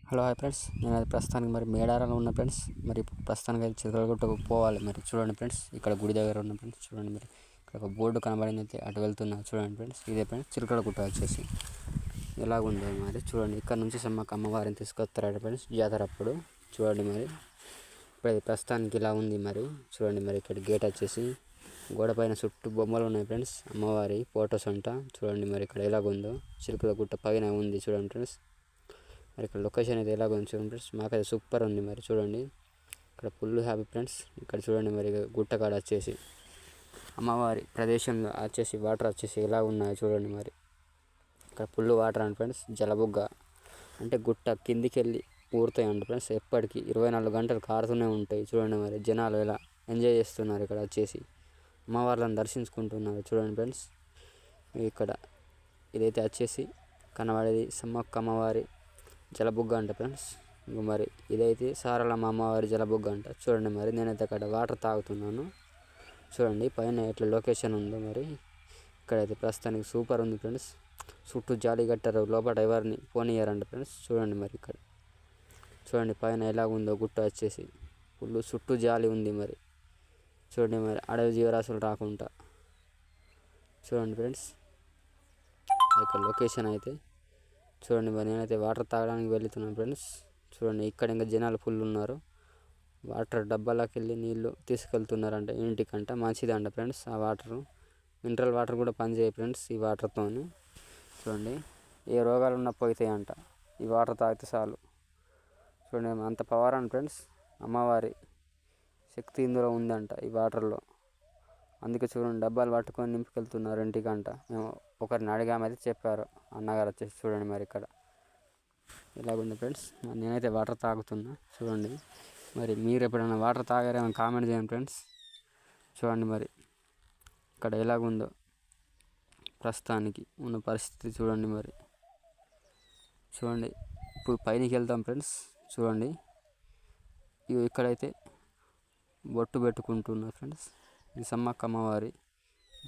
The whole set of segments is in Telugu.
హలో హాయ్ ఫ్రెండ్స్, నేను అది ప్రస్తుతానికి మేడారంలో ఉన్న ఫ్రెండ్స్. మరి ప్రస్తుతానికి అయితే చిలకలగుట్టకు పోవాలి. మరి చూడండి ఫ్రెండ్స్, ఇక్కడ గుడి దగ్గర ఉన్న ఫ్రెండ్స్ చూడండి. మరి ఇక్కడ ఒక బోర్డు కనబడింది, అయితే అటు వెళ్తున్నా చూడండి ఫ్రెండ్స్. ఇదే ఫ్రెండ్స్ చిలకలగుట్ట వచ్చేసి ఎలాగుందో మరి చూడండి. ఇక్కడ నుంచి సమ్మక్క అమ్మవారిని తీసుకొస్తారట ఫ్రెండ్స్ జాతర అప్పుడు. చూడండి మరి ఇప్పుడు అది ప్రస్తుతానికి ఇలా ఉంది. మరి చూడండి, మరి ఇక్కడ గేట్ వచ్చేసి గోడ పైన చుట్టూ బొమ్మలు ఉన్నాయి ఫ్రెండ్స్, అమ్మవారి ఫొటోస్ అంట. చూడండి మరి ఇక్కడ ఎలాగుందో, చిలకలగుట్ట పైన ఉంది చూడండి ఫ్రెండ్స్. మరి ఇక్కడ లొకేషన్ అయితే ఎలాగో ఉంది చూడండి ఫ్రెండ్స్, మాకైతే సూపర్ ఉంది. మరి చూడండి ఇక్కడ ఫుల్ హ్యాపీ ఫ్రెండ్స్. ఇక్కడ చూడండి మరి గుట్టకాడ వచ్చేసి అమ్మవారి ప్రదేశంలో వచ్చేసి వాటర్ వచ్చేసి ఎలా ఉన్నాయో చూడండి. మరి ఇక్కడ ఫుల్ వాటర్ అండి ఫ్రెండ్స్. జలబుగ్గ అంటే గుట్ట కిందికి వెళ్ళి ఊరుతాయండి ఫ్రెండ్స్. ఎప్పటికీ 24 గంటలు కారుతూనే ఉంటాయి. చూడండి మరి జనాలు ఎలా ఎంజాయ్ చేస్తున్నారు ఇక్కడ వచ్చేసి అమ్మవార్లను దర్శించుకుంటున్నారు చూడండి ఫ్రెండ్స్. ఇక్కడ ఇదైతే వచ్చేసి కనబడేది సమ్మక్క అమ్మవారి జలబుగ్గ అంట ఫ్రెండ్స్. మరి ఇదైతే సారలమ్మ అమ్మవారి జలబుగ్గ అంట. చూడండి మరి నేనైతే అక్కడ వాటర్ తాగుతున్నాను. చూడండి పైన ఎట్లా లొకేషన్ ఉందో. మరి ఇక్కడైతే ప్రస్తుతానికి సూపర్ ఉంది ఫ్రెండ్స్. చుట్టూ జాలి కట్టారు, లోపల ఎవరిని పోనీయారంట ఫ్రెండ్స్. చూడండి మరి ఇక్కడ చూడండి పైన ఎలాగుందో గుట్ట వచ్చేసి ఫుల్ చుట్టూ జాలి ఉంది. మరి చూడండి మరి అడవి జీవరాశులు రాకుండా చూడండి ఫ్రెండ్స్. ఇక్కడ లొకేషన్ అయితే చూడండి. మరి నేనైతే వాటర్ తాగడానికి వెళ్తున్నాను ఫ్రెండ్స్. చూడండి ఇక్కడ ఇంకా జనాలు ఫుల్ ఉన్నారు. వాటర్ డబ్బాలోకి వెళ్ళి నీళ్ళు తీసుకెళ్తున్నారంట ఇంటికంట. మంచిదంట ఫ్రెండ్స్ ఆ వాటరు. మినరల్ వాటర్ కూడా పనిచేయ ఫ్రెండ్స్ ఈ వాటర్తో. చూడండి ఏ రోగాలు ఉన్నా పోతాయంట ఈ వాటర్ తాగితే చాలు. చూడండి అంత పవర్ అని ఫ్రెండ్స్. అమ్మవారి శక్తి ఇందులో ఉందంట ఈ వాటర్లో. అందుకే చూడండి డబ్బాలు పట్టుకొని నింపుకెళ్తున్నారు ఇంటికంట. మేము ఒకరిని అడిగామైతే చెప్పారు అన్నగారు వచ్చేసి. చూడండి మరి ఇక్కడ ఇలాగుంది ఫ్రెండ్స్. నేనైతే వాటర్ తాగుతున్నా చూడండి. మరి మీరు ఎప్పుడైనా వాటర్ తాగారేమో కామెంట్ చేయండి ఫ్రెండ్స్. చూడండి మరి ఇక్కడ ఎలాగుందో ప్రస్తుతానికి ఉన్న పరిస్థితి చూడండి. మరి చూడండి ఇప్పుడు పైనకి వెళ్తాం ఫ్రెండ్స్. చూడండి ఇక్కడైతే బొట్టు పెట్టుకుంటున్నారు ఫ్రెండ్స్. ఇది సమ్మక్క అమ్మవారి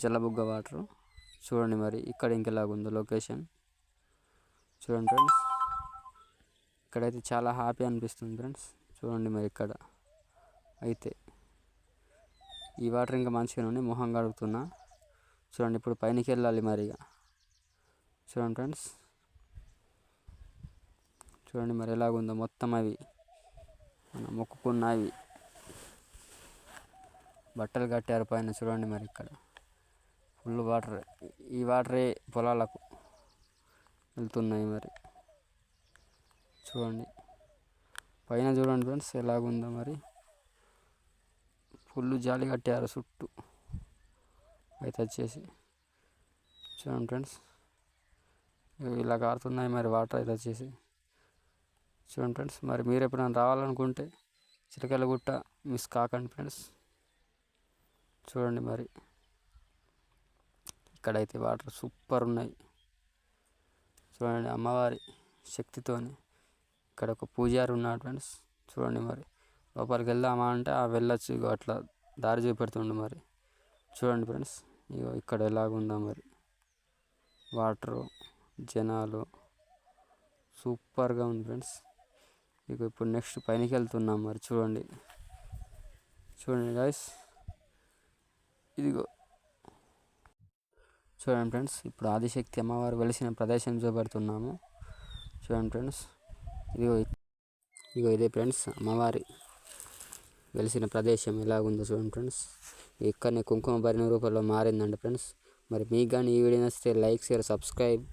జలబుగ్గ వాటరు. చూడండి మరి ఇక్కడ ఇంకెలాగుందో లొకేషన్ చూడండి ఫ్రెండ్స్. ఇక్కడైతే చాలా హ్యాపీ అనిపిస్తుంది ఫ్రెండ్స్. చూడండి మరి ఇక్కడ అయితే ఈ వాటర్ ఇంకా మంచిగా ఉండి మొహం కడుగుతున్నా. చూడండి ఇప్పుడు పైనకి వెళ్ళాలి మరి ఇక. చూడండి ఫ్రెండ్స్ చూడండి మరి ఎలాగుందో మొత్తం అవి మనం మొక్కుకున్నవి బట్టలు కట్టారు పైన. చూడండి మరి ఇక్కడ ఫుల్ వాటర్. ఈ వాటరే పొలాలకు వెళ్తున్నాయి. మరి చూడండి పైన చూడండి ఫ్రెండ్స్ ఎలాగుందో. మరి ఫుల్ జాలి కట్టారు చుట్టూ అయితే వచ్చేసి. చూడండి ఫ్రెండ్స్ ఇలా కారుతున్నాయి మరి వాటర్ అయితే వచ్చేసి. చూడండి ఫ్రెండ్స్ మరి మీరు ఎప్పుడైనా రావాలనుకుంటే చిలకలగుట్ట మిస్ కాకండి ఫ్రెండ్స్. చూడండి మరి ఇక్కడైతే వాటర్ సూపర్ ఉన్నాయి. చూడండి అమ్మవారి శక్తితోని ఇక్కడ ఒక పూజారి ఉన్నాడు ఫ్రెండ్స్. చూడండి మరి లోపలికి వెళ్దామా అంటే వెళ్ళొచ్చు. ఇగో అట్లా దారి చూపెడుతుండు. మరి చూడండి ఫ్రెండ్స్ ఇగో ఇక్కడ ఎలాగుందో మరి వాటరు జనాలు సూపర్గా ఉంది ఫ్రెండ్స్. ఇక ఇప్పుడు నెక్స్ట్ పైనకి వెళ్తున్నాం. మరి చూడండి చూడండి గైస్ ఇదిగో చూడండి ఫ్రెండ్స్ ఇప్పుడు ఆదిశక్తి అమ్మవారు వెలిసిన ప్రదేశం చూపెడుతున్నాము. చూడండి ఫ్రెండ్స్ ఇగో ఇదే ఫ్రెండ్స్ అమ్మవారి వెలిసిన ప్రదేశం ఎలాగుందో చూడండి ఫ్రెండ్స్. ఇక్కడనే కుంకుమ భరిణ రూపంలో మారిందండి ఫ్రెండ్స్. మరి మీకు కానీ ఈ వీడియో నచ్చితే లైక్, షేర్, సబ్స్క్రైబ్.